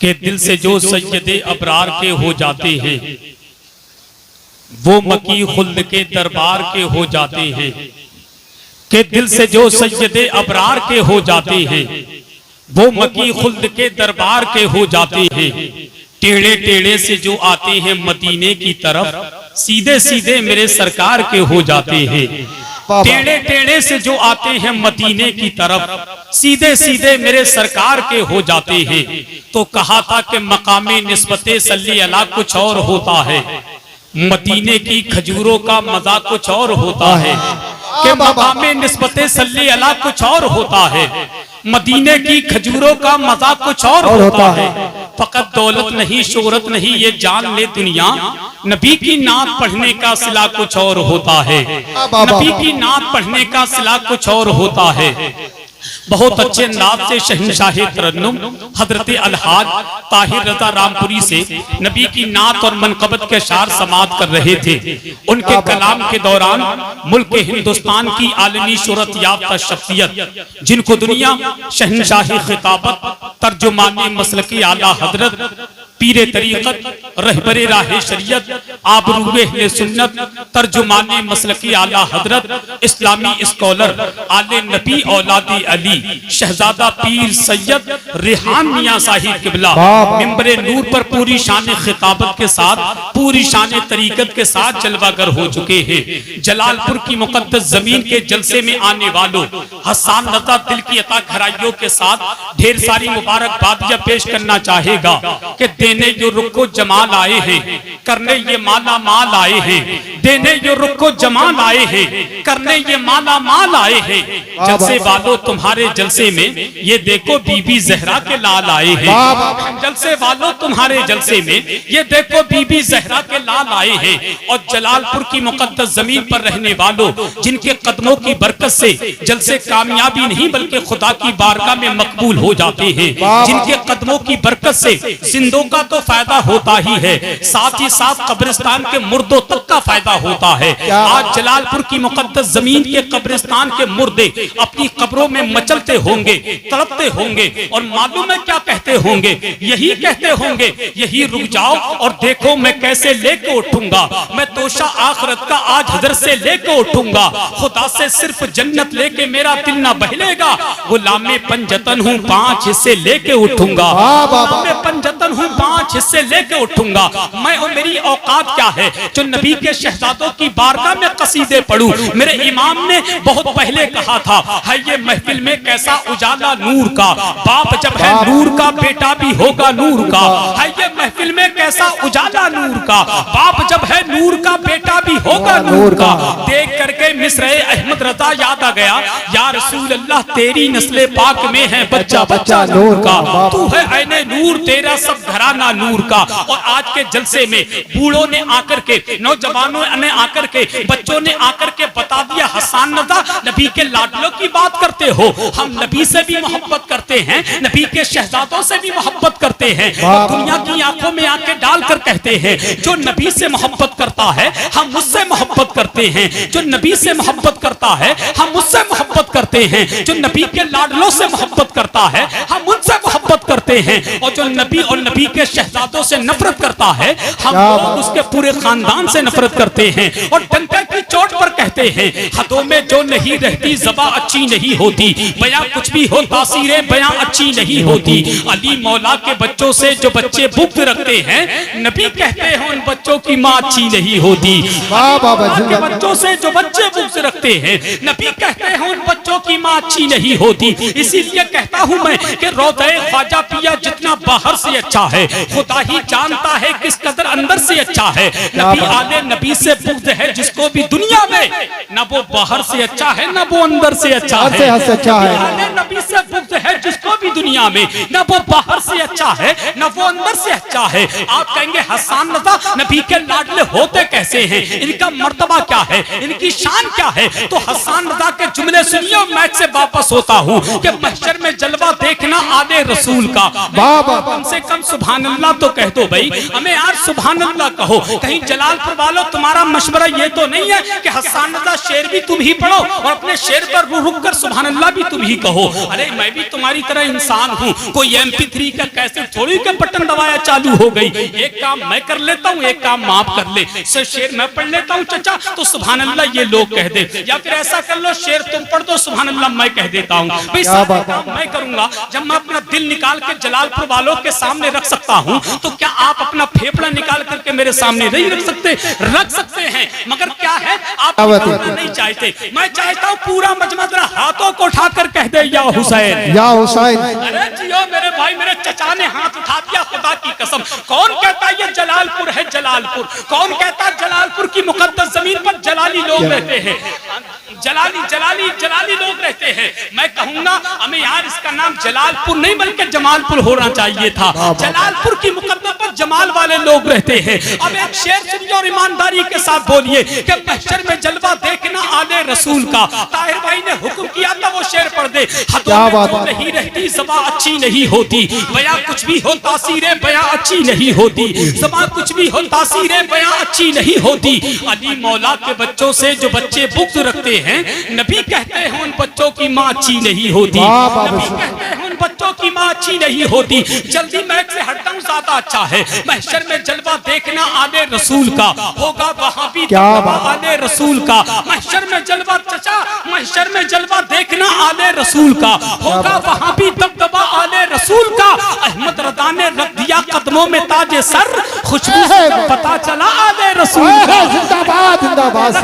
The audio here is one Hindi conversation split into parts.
कि दिल से जो सैयदे अबरार के हो जाते हैं वो मकी खुल्द के दरबार के हो जाते हैं। कि दिल से जो सैयदे अबरार के हो जाते हैं वो मकी खुल्द के दरबार के हो जाते हैं। टेढ़े टेढ़े से जो आते हैं मदीने की तरफ सीधे सीधे मेरे सरकार के हो जाते हैं। टेढ़े टेढ़े से जो आते हैं मदीने की तरफ सीधे सीधे मेरे सरकार के हो जाते हैं। तो कहा था कि मकामे निस्बते सल्ली अला कुछ और होता है, मदीने की खजूरों का मजा कुछ और होता है। कि मकामे निस्बते सल्ली अला कुछ और होता है, मदीने की खजूरों का मजा कुछ और होता है। फकत दौलत नहीं शोहरत नहीं ये जान ले दुनिया, नबी की नात पढ़ने का सिला कुछ और होता है। नबी की नात पढ़ने का सिला कुछ और होता है। बहुत अच्छे अंदाज से शहंशाहे तरन्नुम हजरत अलहाज ताहिर रजा रामपुरी से नबी की नात और मनकबत के शार समात कर रहे थे। उनके कलाम के दौरान मुल्क हिंदुस्तान की आलमी शोहरत याफ्ता शख्सियत जिनको दुनिया शहंशाही खिताबत तर्जुमाने मसलकी आला हजरत पीरे तरीक़त रहबरे राहे शरीयत आबरूए अहले सुन्नत तर्जुमाने मसलकी आला हजरत इस्लामी स्कॉलर आले नबी औलादी अली शहजादा पीर सैयद रेहान मियां साहिब किबला मिंबरे नूर पर पूरी शान खिताबत के साथ पूरी शान तरीक़त के साथ जलवागर हो चुके हैं। जलालपुर की मुक़द्दस जमीन के जलसे में आने वालों हसन रज़ा दिल की अता घराइयों के साथ ढेर सारी मुबारकबादियां पेश करना चाहेगा कि देने जो रुको जमाल आए हैं, करने ये माला माल आए हैं। देने जो रुको जमाल आए हैं, करने ये माला माल आए हैं। जलसे वालों तुम्हारे जलसे में ये देखो बीबी जहरा के लाल आए हैं। जलसे वालों तुम्हारे जलसे में ये देखो बीबी जहरा के लाल आए हैं। और जलालपुर की मुक़द्दस जमीन पर रहने वालों जिनके कदमों की बरकत से जलसे कामयाबी नहीं बल्कि खुदा की बारगाह में मकबूल हो जाते हैं, जिनके कदमों की बरकत से जिंदों का तो फायदा होता ही है, साथ ही साथ कब्रिस्तान के मुर्दों तक का फायदा होता है। आज जलालपुर की मुक़द्दस जमीन के कब्रिस्तान के मुर्दे अपनी कब्रों में मचलते होंगे, तड़पते होंगे और मालूम है क्या कहते होंगे, यही कहते होंगे यही रुक जाओ और देखो मैं कैसे लेके उठूंगा, मैं तोशा आखिरत का आज हजरत से लेके उठूंगा। खुदा से सिर्फ जन्नत लेके मेरा दिल ना बहलेगा, गुलामे पंजतन हूँ 5 हिस्से लेके उठूंगा। गुलामे पंजतन हूँ 5 हिस्से लेके उठूंगा। मैं और मेरी औकात क्या है जो नबी के शहजादों की बारगाह में कसीदे पढ़ूं। मेरे इमाम ने बहुत पहले कहा था, है ये महफिल में कैसा उजाला नूर का, बाप जब है नूर का बेटा भी होगा नूर का। है ये महफिल में कैसा उजाला नूर का, बाप जब है नूर का बेटा भी होगा नूर का। देख करके मिस्रे अहमद रजा याद आ गया, या रसूल अल्लाह तेरी नस्ले पाक में है बच्चा बच्चा नूर का, तू है ऐने नूर तेरा सब घराना नूर का। और आज के जलसे में बूढ़ों ने आकर के, नौजवानों ने आकर के, बच्चों ने आकर के बता दिया, हसन रज़ा नबी के लाडलों की बात करते हो, हम नबी से भी मोहब्बत करते हैं, नबी के शहजादों से भी मोहब्बत करते हैं। और दुनिया की आंखों में आंखें डालकर कहते हैं जो नबी से मोहब्बत करता है हम उससे मोहब्बत करते हैं, जो नबी से मोहब्बत करता है हम उससे मोहब्बत करते हैं, जो नबी के लाडलों से मोहब्बत करता है हम उनसे मोहब्बत करते हैं, और जो नबी और नबी के शहजादों से नफरत करता है हम लोग उसके पूरे खानदान से नफरत करते हैं। और डंडे की चोट पर कहते हैं हदों में जो नहीं रहती ज़बा अच्छी नहीं होती, बयां कुछ भी हो तासीरें बयां अच्छी नहीं होती। अली मौला के बच्चों से जो बच्चे बुग़्ज़ रखते हैं नबी कहते हैं उन बच्चों की माँ अच्छी नहीं होती। के बच्चों से जो बच्चे बुग़्ज़ रखते हैं नबी कहते हैं उन बच्चों की माँ अच्छी नहीं होती। इसीलिए कहता हूँ मैं कि रोज़े ख्वाजा पिया जितना बाहर से अच्छा है खुदा ही जानता है किस कदर अंदर से अच्छा है। नबी आले नबी से बुग़्ज़ है जिसको भी दुनिया में, न वो बाहर से अच्छा है न वो अंदर से अच्छा है। आले नबी से बुग़्ज़ है जिसको भी दुनिया में, न वो बाहर से अच्छा है न वो अंदर से अच्छा है। आप कहेंगे हसन रज़ा नबी के लाडले होते कैसे हैं, इनका मर्तबा क्या है, इनकी शान क्या है, तो हसन रज़ा के जुमले सुनिए। मैच से वापस होता हूँ कि महशर में जलवा देखना आले रसूल का, कम से कम सुभान अल्लाह तो कह दो भाई, हमें यार सुभान अल्लाह कहो। कहीं जलालपुर वालों तुम्हारा मशवरा ये तो नहीं है कि हसन रजा शेर भी तुम ही पढ़ो और अपने शेर पर रुक कर सुभान अल्लाह भी तुम ही कहो। अरे मैं भी तुम्हारी तरह इंसान हूँ, कोई MP3 का कैसेट थोड़ी का बटन दबाया चालू हो गई। एक काम मैं कर लेता हूँ, एक काम माफ कर ले। शेर मैं पढ़ लेता हूँ चचा तो सुभान अल्लाह ये लोग कह दे, या फिर ऐसा कर लो शेर तुम पढ़ दो सुभान अल्लाह मैं कह देता हूँ। भाई सारे काम मैं करूंगा। जब मैं अपना दिल निकाल के जलालपुर वालों के सामने रख सकता हूँ तो क्या आप अपना फेफड़ा निकाल करके मेरे सामने नहीं रख सकते? रख सकते हैं, मगर क्या है आप नहीं चाहते। मैं चाहता हूँ पूरा मजमा जरा हाथों को उठाकर कह दे या हुसैन, या हुसैन। अरे जियो मेरे भाई, मेरे चचा ने हाथ उठा दिया, खुदा की कसम। कौन कहता है ये जलालपुर है? जलालपुर कौन कहता है? जलालपुर की मुकद्दस जमीन पर जलाली लोग रहते हैं, जलाली लोग रहते हैं। मैं कहूंगा हमें यार इसका नाम जलालपुर नहीं बल्कि जमालपुर होना चाहिए था। जलालपुर की मुकद्दस पर जमाल वाले लोग रहते हैं। अब एक शेर सुनिए और ईमानदारी के साथ बोलिए कि महशर में जलवा देखना आले रसूल का। ताहिर भाई ने हुक्म किया था वो शेर पढ़ दे। नहीं रहती ज़बां अच्छी नहीं होती, बयां कुछ भी हो तासीरे बयां अच्छी नहीं होती, ज़बां कुछ भी हो तासीरे बयां अच्छी नहीं होती। अली मौला के बच्चों से जो बच्चे बुग़्ज़ रखते हैं, नबी कहते हैं उन बच्चों की माँ अच्छी नहीं होती, नबी कहते हैं उन बच्चों की माँ अच्छी नहीं होती। जल्दी मैक से हटता हूँ ज्यादा अच्छा है। महशर में जलवा देखना आले रसूल का, होगा वहाँ भी दबदबा आले रसूल का। महशर में जलवा चचा, महशर में जलवा देखना आले रसूल का, होगा वहाँ भी दबदबा आले रसूल का। अहमद रज़ा ने रख दिया कदमों में ताजे सर, खुशबू से जब पता चला आले रसूल का। जिंदाबाद जिंदाबाद,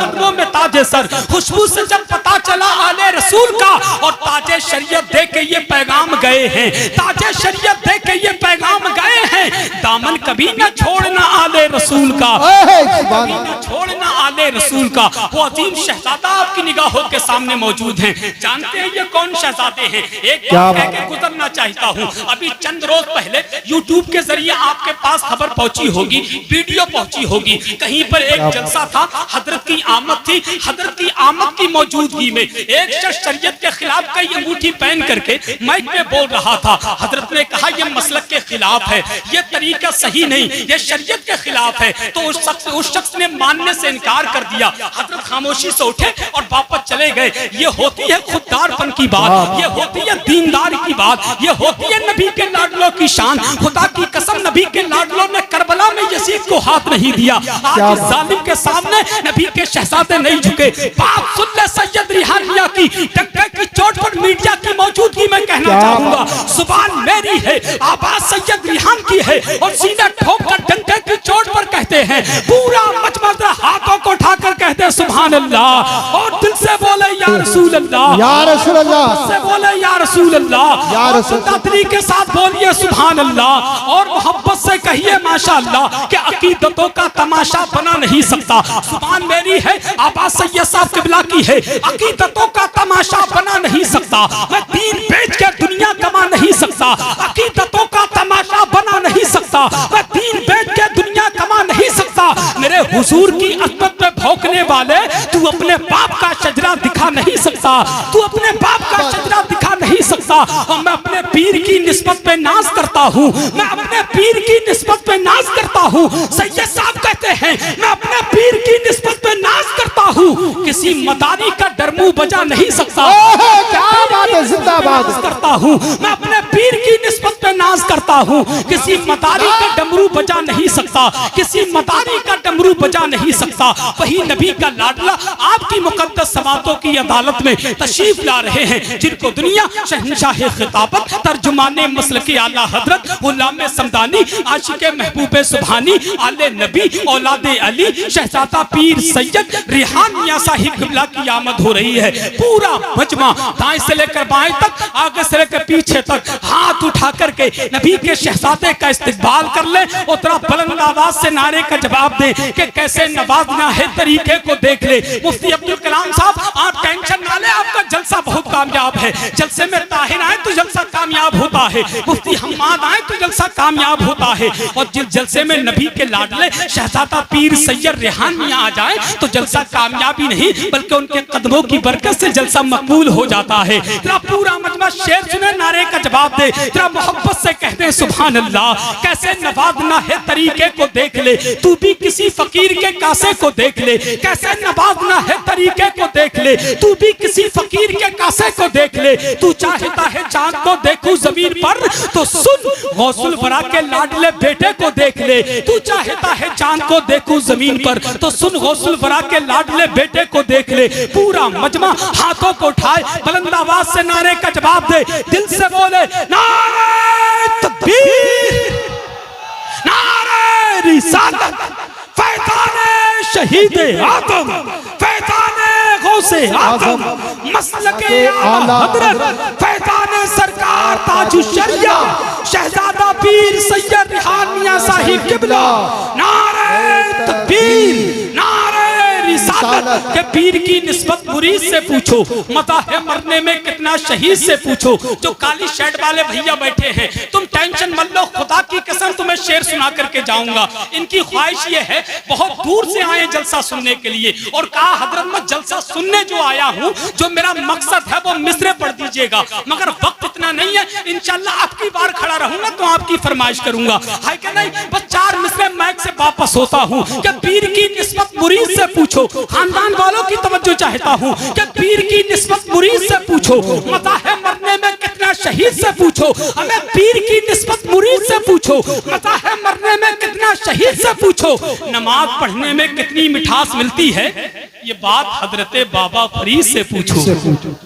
कदमों में ताजे सर, खुशबू से जब पता चला आले रसूल का। और ताजे शरीयत दे के ये पैगाम गए हैं, ताजे शरीयत दे के ये पैगाम गए हैं। दामन कभी न छोड़ना आले रसूल का, कभी न छोड़ना आले रसूल का। वो अजीम शहजादा आपकी निगाहों के सामने मौजूद हैं। जानते हैं ये कौन शहजादे हैं? एक बात कह के गुजरना चाहता हूँ। अभी चंद रोज पहले यूट्यूब के जरिए आपके पास खबर पहुंची होगी, वीडियो पहुंची होगी। कहीं पर एक जलसा था, हजरत की आमद थी। हजरत की आमद की मौजूदगी में एक शख्स शरीयत के खिलाफ कई अंगूठी पहन करके माइक में बोल रहा था। हजरत ने कहा यह मसलक के खिलाफ है, यह तरीका सही नहीं, यह शरीयत के खिलाफ है। तो उस शख्स ने मानने से इनकार कर दिया। हजरत खामोशी से उठे और वापस चले गए। ये होती है खुददारपन की बात, ये होती है दीनदारी की बात, ये होती है नबी के लाडलों की शान। खुदा की कसम नबी के लाडलों ने करबला में यजीद को हाथ नहीं दिया। आज जालिम के सामने नबी के शहजादे नहीं झुके। बात सुन ले सैयद रिहानिया की, डंके की चोट पर मीडिया की मौजूदगी में कहना चाहूंगा, जुबान मेरी है, आवाज सैयद रिहान की है। और सीना ठोक कर डंके की चोट पर कहते हैं, पूरा मजमा हाथों को उठाकर कहते हैं सुभान अल्लाह। और दिल से बोले या रसूल अल्लाह, या रसूल अल्लाह, से बोले या रसूल अल्लाह, या रसूल अल्लाह के साथ बोलिए सुभान अल्लाह। और मोहब्बत से कहिए माशाअल्लाह कि अकीदतों का तमाशा बना नहीं सकता। जुबान मेरी है, आवाज सैयद साहब किबला की है। अकीदतों का तमाशा बना नहीं सकता, मैं दीन बेच के दुनिया कमा नहीं सकता। अकीदतों का तमाशा बना नहीं सकता, मैं दीन बेच के दुनिया कमा नहीं सकता। मेरे हुजूर की अज़मत में भौंकने वाले, तू अपने बाप का शजरा दिखा नहीं सकता, तू अपने बाप का शजरा दिखा नहीं सकता। और मैं अपने पीर की निस्बत पे नाज करता हूँ, मैं अपने पीर की निस्बत पे नाज करता हूँ। सैयद साहब कहते हैं मैं अपने पीर की निस्बत पे नाज करता हूँ, किसी मदारी का डरमू बजा नहीं सकता। क्या बात है, जिंदाबाद करता हूँ, मैं अपने पीर की निस्बत पे नाज करता हूँ, किसी मदारी का डमरू बजा नहीं सकता, किसी मदारी का डमरू बजा नहीं सकता। वही नबी का लाडला आपकी मुकद्दस समातों की अदालत में तशरीफ ला रहे हैं, जिनको दुनिया शहंशाह खिताबत, तर्जुमाने मसलकी आला हजरत गुलाम समदानी, आशिक महबूब सुभानी, आले नबी, औलादे अली, शहजादा पीर सैयद रिहान मियां साहिब किबला की आमद हो रही है। पूरा मजमा दाएं से लेकर बाएं तक, आगे से लेकर पीछे तक हाथ उठा करके नबी के शहजादे का इस्तकबाल कर ले। उतना बुलंद आवाज से नारे का जवाब दे कि कैसे नवाजना है तरीके को देख ले। मुफ्ती अब्दुल कलाम साहब, आप टेंशन ना ले, आपका जलसा बहुत कामयाब है। जलसे में ताहिर आए तो जलसा कामयाब होता है, मुफ्ती हम्माद आए तो जलसा कामयाब होता है। और जिस जलसे में नबी के लाडले शहजादा पीर सैयद रिहान मियां आ जाए तो जलसा कामयाबी नहीं बल्कि उनके कदमों की बरकत से जलसा मकबूल हो जाता है। तेरा पूरा मजमा शेर सुने, नारे का जवाब दे, तेरा मोहब्बत मोहब्बत से कहते हैं सुभान अल्लाह। कैसे नवाजना है तरीके को देख ले, तू भी किसी फकीर के कासे को देख ले। कैसे नवाजना है तरीके को देख ले, तू भी किसी फकीर के कासे को देख ले। तू चाहता है चांद को देखूं जमीन पर, तो सुन गौसुल वरा के लाडले बेटे को देख ले। तू चाहता है चांद को देखूं जमीन पर, तो सुन गौसुल वरा के लाडले बेटे को देख ले। पूरा मजमा हाथों को उठाए, बुलंद आवाज से नारे का जवाब दे, दिल से बोले नारे तकबीर, नारे रिसालत, फैज़ाने शहीद आदम, फैज़ाने गौसे आदम, मसलके आला हजरत, फैज़ाने सरकार ताजुश शरिया, शहजादा पीर सैयद रिहान मियां साहिब किबला। नारे तकबीर, नारे रिसालत के पीर की निस्बत मुरीद से पूछो, मता है मरने में कितना शहीद से पूछो। जो काली शर्ट वाले भैया बैठे हैं, तुम टेंशन मत लो, खुदा की कसम तुम्हें शेर सुना करके जाऊंगा। इनकी ख्वाहिश ये है बहुत दूर से आए जलसा सुनने के लिए, और कहा हजरत मैं जलसा सुनने जो आया हूँ, जो मेरा मकसद है वो मिसरे पढ़ दीजिएगा, मगर वक्त इतना नहीं है। इंशाल्लाह आपकी बार खड़ा रहूंगा तो आपकी फरमाइश करूंगा, है कि नहीं? बस 4 मिसरे मैक से वापस होता हूँ कि पीर की निस्बत मुरीद से पूछो, खानदान वालों की तवज्जो चाहता हूँ कि पीर की निस्बत मुरीद से पूछो, मता है मरने में कितना शहीद से पूछो। हमें पीर की निस्बत मुरीद से पूछो, मता है मरने में कितना शहीद से पूछो। नमाज पढ़ने में कितनी मिठास मिलती है, ये बात हजरत बाबा फरीद से पूछो।